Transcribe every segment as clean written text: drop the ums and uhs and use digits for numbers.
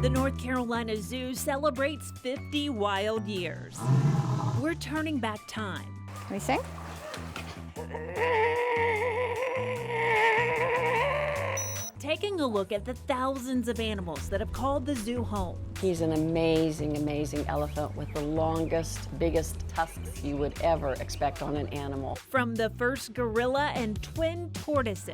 The North Carolina Zoo celebrates 50 wild years. We're turning back time. Can we sing? Taking a look at the thousands of animals that have called the zoo home. He's an amazing, amazing elephant with the longest, biggest tusks you would ever expect on an animal. From the first gorilla and twin tortoises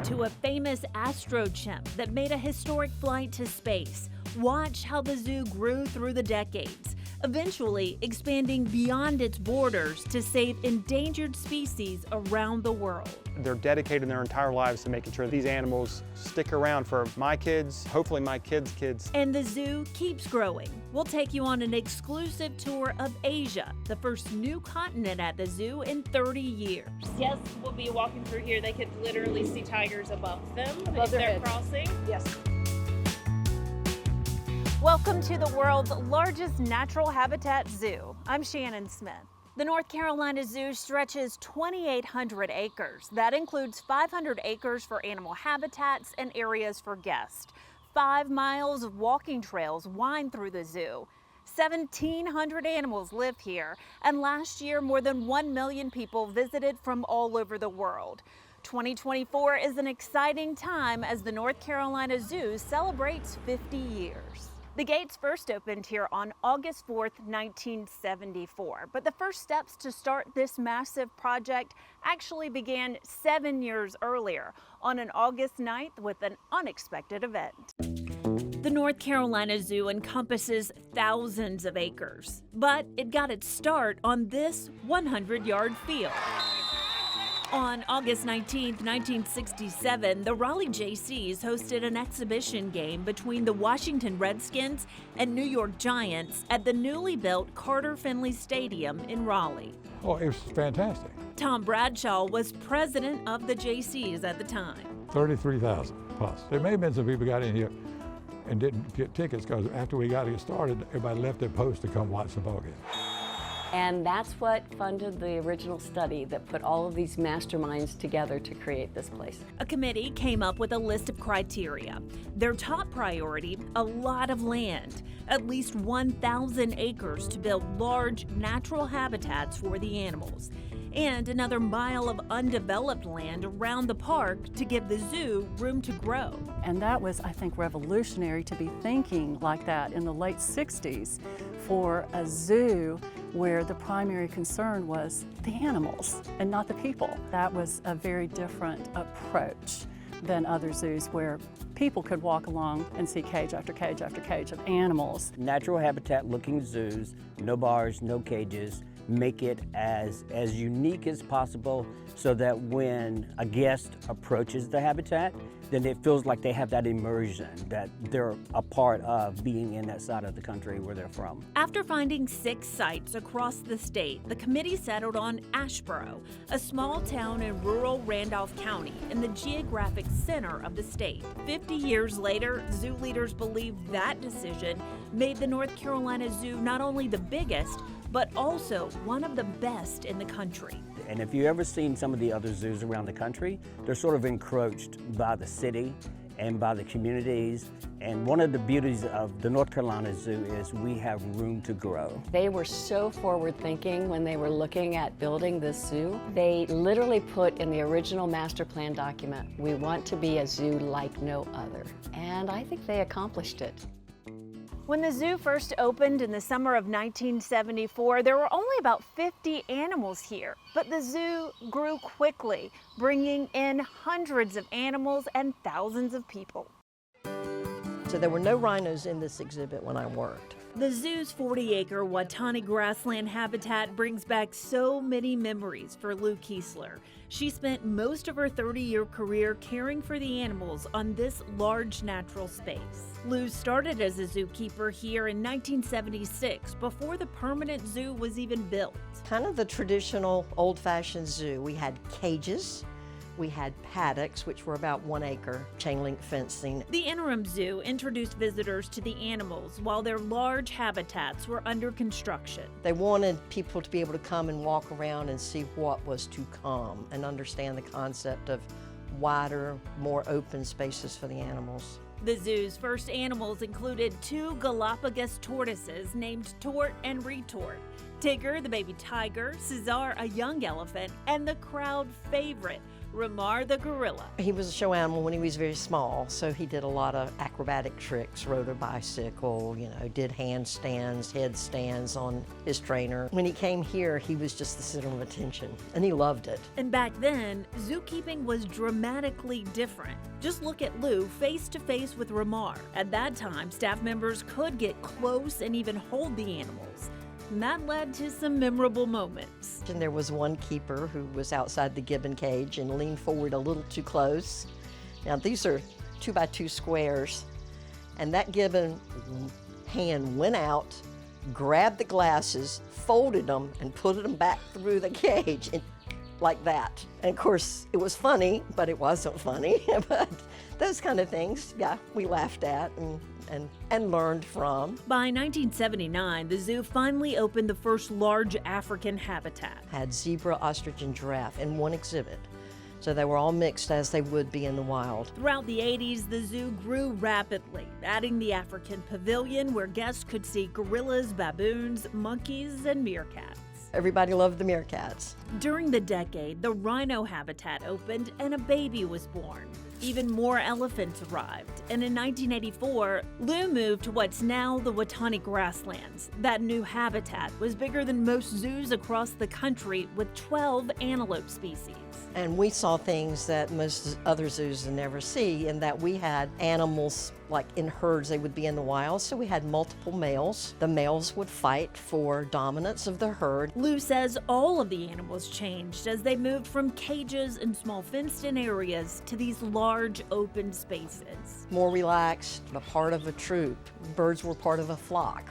to a famous astrochimp that made a historic flight to space. Watch how the zoo grew through the decades, eventually expanding beyond its borders to save endangered species around the world. They're dedicating their entire lives to making sure these animals stick around for my kids, hopefully my kids' kids. And the zoo keeps growing. We'll take you on an exclusive tour of Asia, the first new continent at the zoo in 30 years. Yes, we'll be walking through here. They could literally see tigers above them Above if they're heads. crossing. Yes. Welcome to the world's largest natural habitat zoo. I'm Shannon Smith. The North Carolina Zoo stretches 2,800 acres. That includes 500 acres for animal habitats and areas for guests. 5 miles of walking trails wind through the zoo. 1,700 animals live here, and last year more than 1 million people visited from all over the world. 2024 is an exciting time as the North Carolina Zoo celebrates 50 years. The gates first opened here on August 4th, 1974, but the first steps to start this massive project actually began 7 years earlier on an August 9th with an unexpected event. The North Carolina Zoo encompasses thousands of acres, but it got its start on this 100-yard field. On August 19, 1967, the Raleigh JCs hosted an exhibition game between the Washington Redskins and New York Giants at the newly built Carter Finley Stadium in Raleigh. Oh, it was fantastic. Tom Bradshaw was president of the JCs at the time. 33,000 plus. There may have been some people got in here and didn't get tickets because after we got it started, everybody left their post to come watch the ball game. And that's what funded the original study that put all of these masterminds together to create this place. A committee came up with a list of criteria. Their top priority, a lot of land, at least 1,000 acres to build large natural habitats for the animals, and another mile of undeveloped land around the park to give the zoo room to grow. And that was, I think, revolutionary to be thinking like that in the late 60s for a zoo where the primary concern was the animals and not the people. That was a very different approach than other zoos where people could walk along and see cage after cage after cage of animals. Natural habitat looking zoos, no bars, no cages, make it as unique as possible so that when a guest approaches the habitat, then it feels like they have that immersion, that they're a part of being in that side of the country where they're from. After finding 6 sites across the state, the committee settled on Asheboro, a small town in rural Randolph County in the geographic center of the state. 50 years later, zoo leaders believe that decision made the North Carolina Zoo not only the biggest, but also one of the best in the country. And if you've ever seen some of the other zoos around the country, they're sort of encroached by the city and by the communities. And one of the beauties of the North Carolina Zoo is we have room to grow. They were so forward-thinking when they were looking at building this zoo. They literally put in the original master plan document, we want to be a zoo like no other. And I think they accomplished it. When the zoo first opened in the summer of 1974, there were only about 50 animals here, but the zoo grew quickly, bringing in hundreds of animals and thousands of people. So there were no rhinos in this exhibit when I worked. The zoo's 40-acre Watani grassland habitat brings back so many memories for Lou Kiesler. She spent most of her 30-year career caring for the animals on this large natural space. Lou started as a zookeeper here in 1976, before the permanent zoo was even built. Kind of the traditional old-fashioned zoo. We had cages, we had paddocks, which were about 1 acre, chain link fencing. The interim zoo introduced visitors to the animals while their large habitats were under construction. They wanted people to be able to come and walk around and see what was to come and understand the concept of wider, more open spaces for the animals. The zoo's first animals included 2 Galapagos tortoises named Tort and Retort, Tigger, the baby tiger, Cesar, a young elephant, and the crowd favorite, Ramar the gorilla. He was a show animal when he was very small, so he did a lot of acrobatic tricks, rode a bicycle, did handstands, headstands on his trainer. When he came here, he was just the center of attention, and he loved it. And back then, zookeeping was dramatically different. Just look at Lou face to face with Ramar. At that time, staff members could get close and even hold the animals. And that led to some memorable moments. And there was one keeper who was outside the gibbon cage and leaned forward a little too close. Now these are 2x2 squares, and that gibbon hand went out, grabbed the glasses, folded them, and put them back through the cage like that. And of course, it was funny, but it wasn't funny. But those kind of things, yeah, we laughed at and learned from. By 1979, the zoo finally opened the first large African habitat. Had zebra, ostrich, and giraffe in one exhibit. So they were all mixed as they would be in the wild. Throughout the 80s, the zoo grew rapidly, adding the African pavilion where guests could see gorillas, baboons, monkeys, and meerkats. Everybody loved the meerkats. During the decade, the rhino habitat opened and a baby was born. Even more elephants arrived, and in 1984, Lou moved to what's now the Watani grasslands. That new habitat was bigger than most zoos across the country, with 12 antelope species. And we saw things that most other zoos would never see, in that we had animals like in herds. They would be in the wild, so we had multiple males. The males would fight for dominance of the herd. Lou says all of the animals changed as they moved from cages and small fenced-in areas to these large open spaces. More relaxed, a part of a troop. Birds were part of a flock.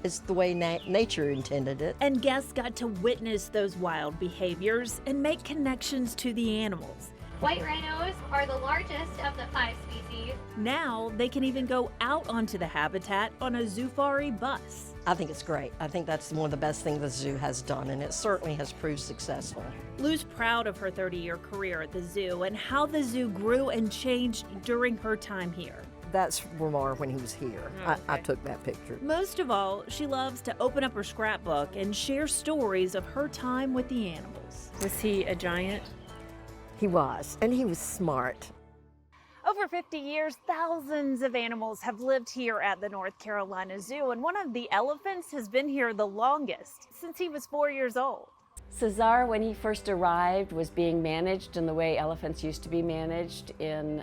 It's the way nature intended it. And guests got to witness those wild behaviors and make connections to the animals. White rhinos are the largest of the 5 species. Now they can even go out onto the habitat on a Zoofari bus. I think it's great. I think that's one of the best things the zoo has done, and it certainly has proved successful. Lou's proud of her 30-year career at the zoo and how the zoo grew and changed during her time here. That's Ramar when he was here. Oh, okay. I took that picture. Most of all, she loves to open up her scrapbook and share stories of her time with the animals. Was he a giant? He was, and he was smart. Over 50 years, thousands of animals have lived here at the North Carolina Zoo, and one of the elephants has been here the longest, since he was 4 years old. Cesar, when he first arrived, was being managed in the way elephants used to be managed, in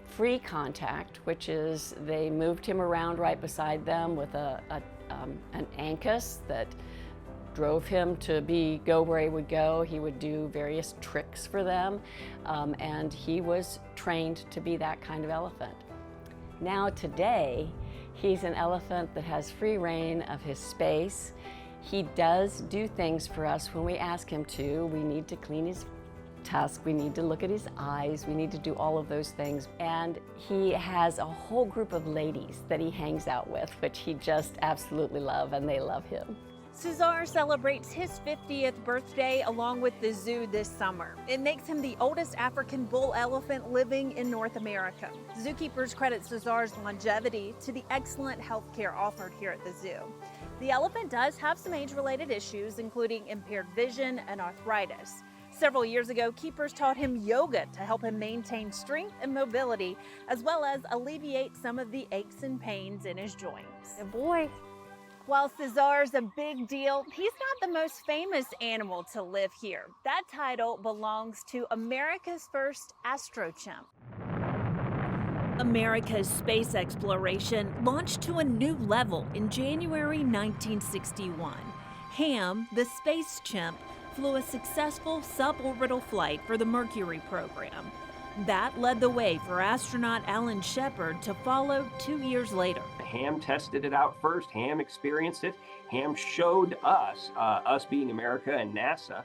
free contact, which is they moved him around right beside them with an ankus that drove him to go where he would go. He would do various tricks for them, and he was trained to be that kind of elephant. Now today, he's an elephant that has free reign of his space. He does do things for us when we ask him to. We need to clean his tusk, we need to look at his eyes, we need to do all of those things. And he has a whole group of ladies that he hangs out with, which he just absolutely loves, and they love him. Cesar celebrates his 50th birthday along with the zoo this summer. It makes him the oldest African bull elephant living in North America. Zookeepers credit Cesar's longevity to the excellent health care offered here at the zoo. The elephant does have some age-related issues, including impaired vision and arthritis. Several years ago, keepers taught him yoga to help him maintain strength and mobility, as well as alleviate some of the aches and pains in his joints. Good boy. While Cesar's a big deal, he's not the most famous animal to live here. That title belongs to America's first astrochimp. America's space exploration launched to a new level in January 1961. Ham, the space chimp, flew a successful suborbital flight for the Mercury program. That led the way for astronaut Alan Shepard to follow 2 years later. Ham tested it out first. Ham experienced it. Ham showed us, us being America and NASA,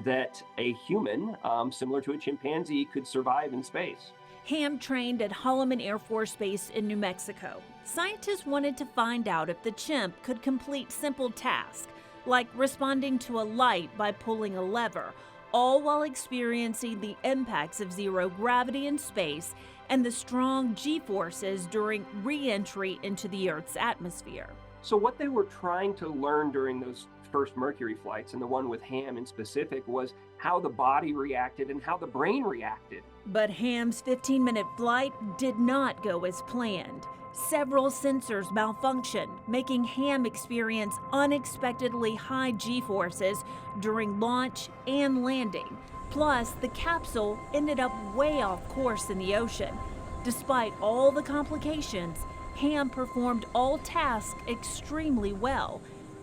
that a human, similar to a chimpanzee, could survive in space. Ham trained at Holloman Air Force Base in New Mexico. Scientists wanted to find out if the chimp could complete simple tasks, like responding to a light by pulling a lever, all while experiencing the impacts of zero gravity in space and the strong G-forces during re-entry into the Earth's atmosphere. So what they were trying to learn during those first Mercury flights, and the one with Ham in specific, was how the body reacted and how the brain reacted. But Ham's 15-minute flight did not go as planned. Several sensors malfunctioned, making Ham experience unexpectedly high G-forces during launch and landing. Plus, the capsule ended up way off course in the ocean. Despite all the complications, Ham performed all tasks extremely well,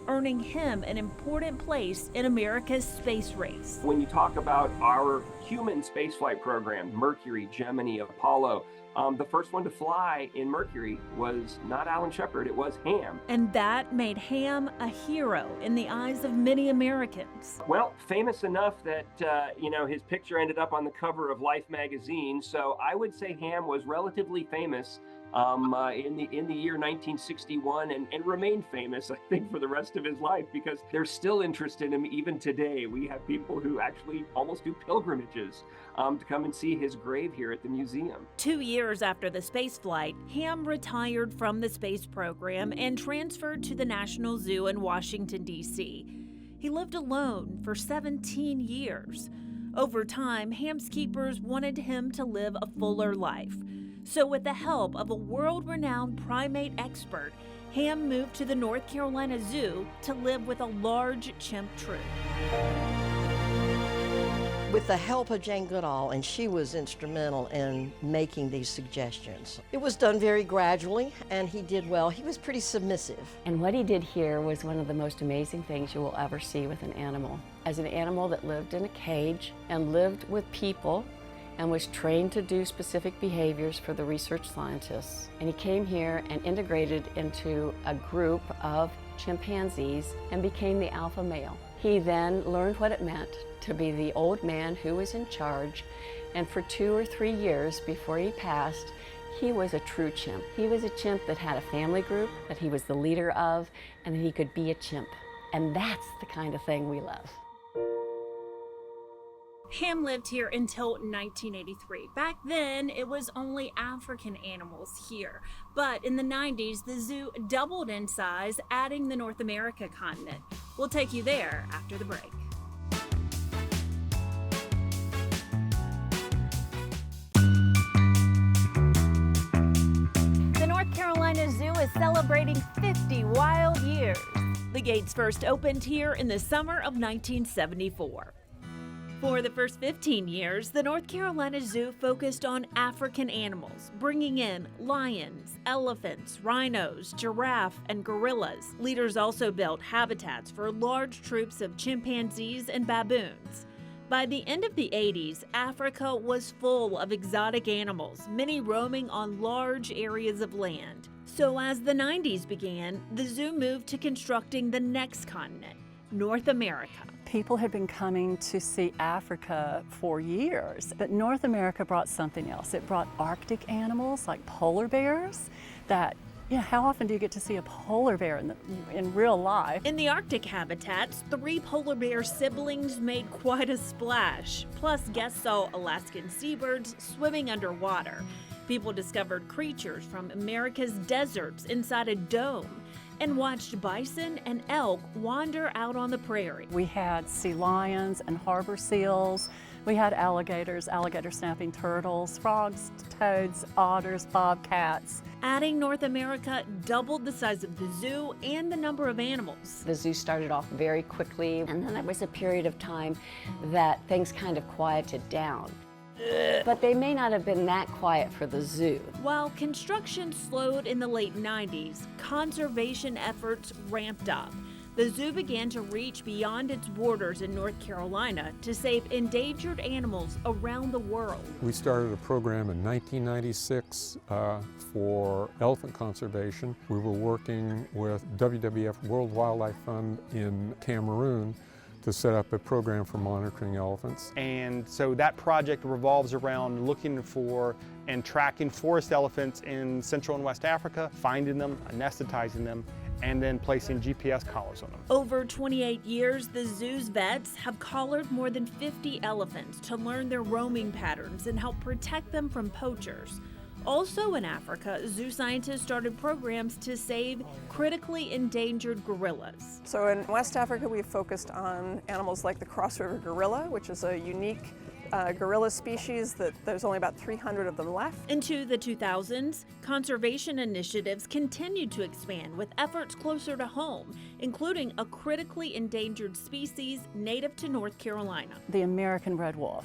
earning him an important place in America's space race. When you talk about our human spaceflight program, Mercury, Gemini, Apollo, the first one to fly in Mercury was not Alan Shepard, it was Ham. And that made Ham a hero in the eyes of many Americans. Well, famous enough that, his picture ended up on the cover of Life magazine. So I would say Ham was relatively famous in the year 1961 and remained famous, I think, for the rest of his life, because there's still interest in him even today. We have people who actually almost do pilgrimages to come and see his grave here at the museum. 2 years after the spaceflight, Ham retired from the space program and transferred to the National Zoo in Washington, D.C. He lived alone for 17 years. Over time, Ham's keepers wanted him to live a fuller life. So with the help of a world-renowned primate expert, Ham moved to the North Carolina Zoo to live with a large chimp troop. With the help of Jane Goodall, and she was instrumental in making these suggestions. It was done very gradually, and he did well. He was pretty submissive. And what he did here was one of the most amazing things you will ever see with an animal. As an animal that lived in a cage and lived with people and was trained to do specific behaviors for the research scientists. And he came here and integrated into a group of chimpanzees and became the alpha male. He then learned what it meant to be the old man who was in charge, and for 2 or 3 years before he passed, he was a true chimp. He was a chimp that had a family group that he was the leader of, and that he could be a chimp. And that's the kind of thing we love. Ham lived here until 1983. Back then, it was only African animals here. But in the 90s, the zoo doubled in size, adding the North America continent. We'll take you there after the break. The North Carolina Zoo is celebrating 50 wild years. The gates first opened here in the summer of 1974. For the first 15 years, the North Carolina Zoo focused on African animals, bringing in lions, elephants, rhinos, giraffe, and gorillas. Leaders also built habitats for large troops of chimpanzees and baboons. By the end of the 80s, Africa was full of exotic animals, many roaming on large areas of land. So as the 90s began, the zoo moved to constructing the next continent, North America. People had been coming to see Africa for years, but North America brought something else. It brought Arctic animals like polar bears that, how often do you get to see a polar bear in real life? In the Arctic habitats, 3 polar bear siblings made quite a splash. Plus, guests saw Alaskan seabirds swimming underwater. People discovered creatures from America's deserts inside a dome, and watched bison and elk wander out on the prairie. We had sea lions and harbor seals. We had alligators, alligator snapping turtles, frogs, toads, otters, bobcats. Adding North America doubled the size of the zoo and the number of animals. The zoo started off very quickly, and then there was a period of time that things kind of quieted down. But they may not have been that quiet for the zoo. While construction slowed in the late 90s, conservation efforts ramped up. The zoo began to reach beyond its borders in North Carolina to save endangered animals around the world. We started a program in 1996 for elephant conservation. We were working with WWF World Wildlife Fund in Cameroon to set up a program for monitoring elephants. And so that project revolves around looking for and tracking forest elephants in Central and West Africa, finding them, anesthetizing them, and then placing GPS collars on them. Over 28 years, the zoo's vets have collared more than 50 elephants to learn their roaming patterns and help protect them from poachers. Also in Africa, zoo scientists started programs to save critically endangered gorillas. So in West Africa, we've focused on animals like the Cross River gorilla, which is a unique gorilla species that there's only about 300 of them left. Into the 2000s, conservation initiatives continued to expand with efforts closer to home, including a critically endangered species native to North Carolina. The American red wolf,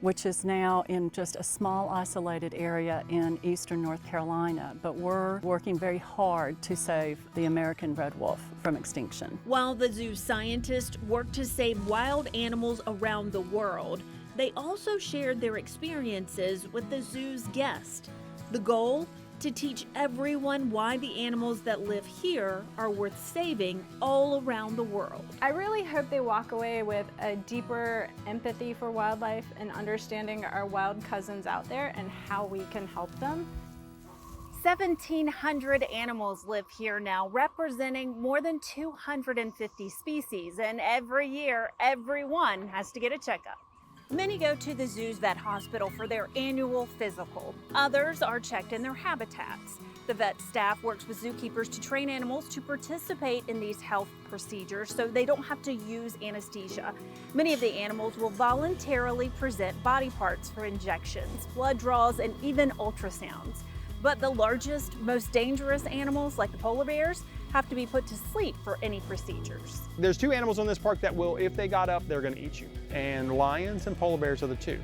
which is now in just a small isolated area in eastern North Carolina, but we're working very hard to save the American red wolf from extinction. While the zoo scientists work to save wild animals around the world, they also shared their experiences with the zoo's guests. The goal? To teach everyone why the animals that live here are worth saving all around the world. I really hope they walk away with a deeper empathy for wildlife and understanding our wild cousins out there and how we can help them. 1,700 animals live here now, representing more than 250 species, and every year, everyone has to get a checkup. Many go to the zoo's vet hospital for their annual physical. Others are checked in their habitats. The vet staff works with zookeepers to train animals to participate in these health procedures so they don't have to use anesthesia. Many of the animals will voluntarily present body parts for injections, blood draws, and even ultrasounds. But the largest, most dangerous animals, like the polar bears, have to be put to sleep for any procedures. There's two animals in this park that will, if they got up, they're going to eat you. And lions and polar bears are the two.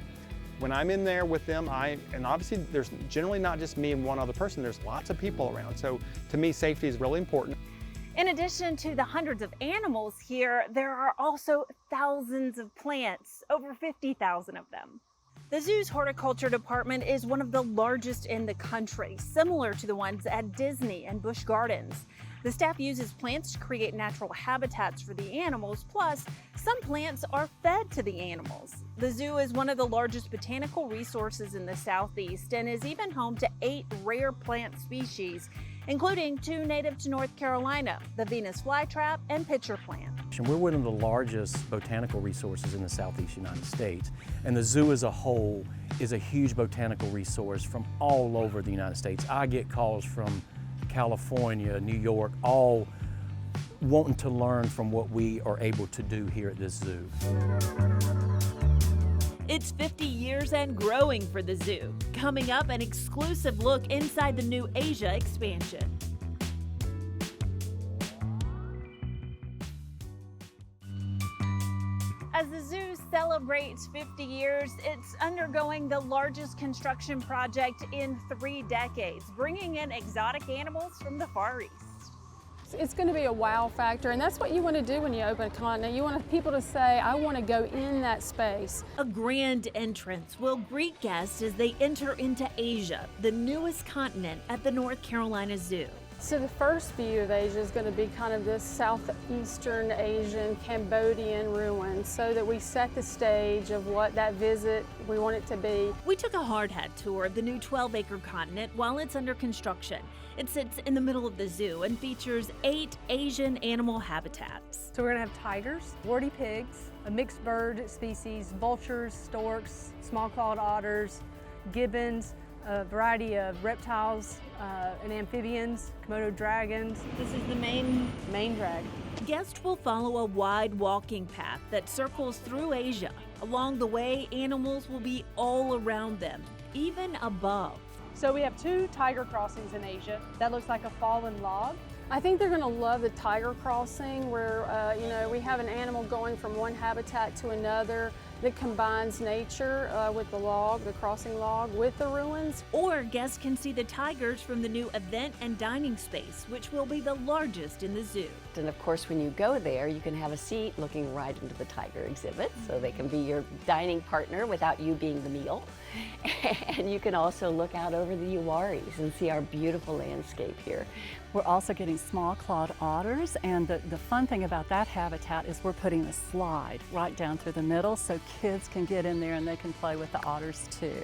When I'm in there with them, and obviously there's generally not just me and one other person, there's lots of people around. So to me, safety is really important. In addition to the hundreds of animals here, there are also thousands of plants, over 50,000 of them. The zoo's horticulture department is one of the largest in the country, similar to the ones at Disney and Busch Gardens. The staff uses plants to create natural habitats for the animals, plus some plants are fed to the animals. The zoo is one of the largest botanical resources in the Southeast and is even home to 8 rare plant species, including 2 native to North Carolina, the Venus flytrap and pitcher plant. We're one of the largest botanical resources in the Southeast United States, and the zoo as a whole is a huge botanical resource from all over the United States. I get calls from California, New York, all wanting to learn from what we are able to do here at this zoo. It's 50 years and growing for the zoo. Coming up, an exclusive look inside the new Asia expansion. As the zoo celebrates 50 years, it's undergoing the largest construction project in 3 decades, bringing in exotic animals from the Far East. It's going to be a wow factor, and that's what you want to do when you open a continent. You want people to say, I want to go in that space. A grand entrance will greet guests as they enter into Asia, the newest continent at the North Carolina Zoo. So the first view of Asia is going to be kind of this Southeastern Asian, Cambodian ruin, so that we set the stage of what that visit we want it to be. We took a hard hat tour of the new 12-acre continent while it's under construction. It sits in the middle of the zoo and features 8 Asian animal habitats. So we're going to have tigers, warty pigs, a mixed bird species, vultures, storks, small-clawed otters, gibbons, a variety of reptiles and amphibians, Komodo dragons. This is the main drag. Guests will follow a wide walking path that circles through Asia. Along the way, animals will be all around them, even above. So we have 2 tiger crossings in Asia. That looks like a fallen log. I think they're going to love the tiger crossing where, we have an animal going from one habitat to another that combines nature with the crossing log with the ruins. Or guests can see the tigers from the new event and dining space, which will be the largest in the zoo. And of course, when you go there, you can have a seat looking right into the tiger exhibit, so they can be your dining partner without you being the meal. And you can also look out over the Uwaris and see our beautiful landscape here. We're also getting small-clawed otters, and the fun thing about that habitat is we're putting a slide right down through the middle so kids can get in there and they can play with the otters too.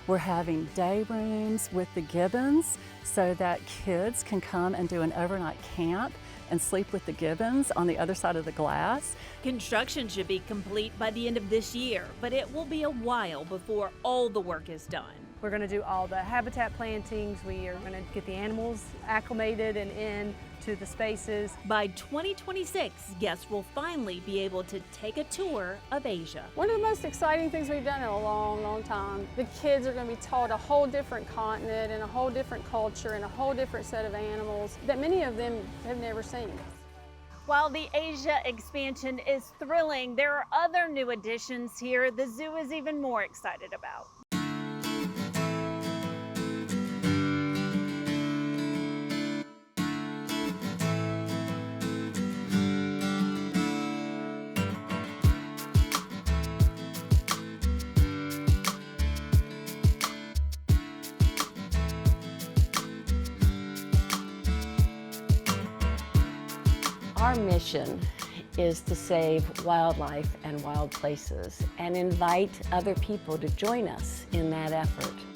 We're having day rooms with the gibbons so that kids can come and do an overnight camp. and sleep with the gibbons on the other side of the glass. Construction should be complete by the end of this year, but it will be a while before all the work is done. We're going to do all the habitat plantings. We are going to get the animals acclimated and in to the spaces. By 2026, guests will finally be able to take a tour of Asia. One of the most exciting things we've done in a long, long time. The kids are going to be taught a whole different continent and a whole different culture and a whole different set of animals that many of them have never seen. While the Asia expansion is thrilling, there are other new additions here the zoo is even more excited about. Our mission is to save wildlife and wild places and invite other people to join us in that effort.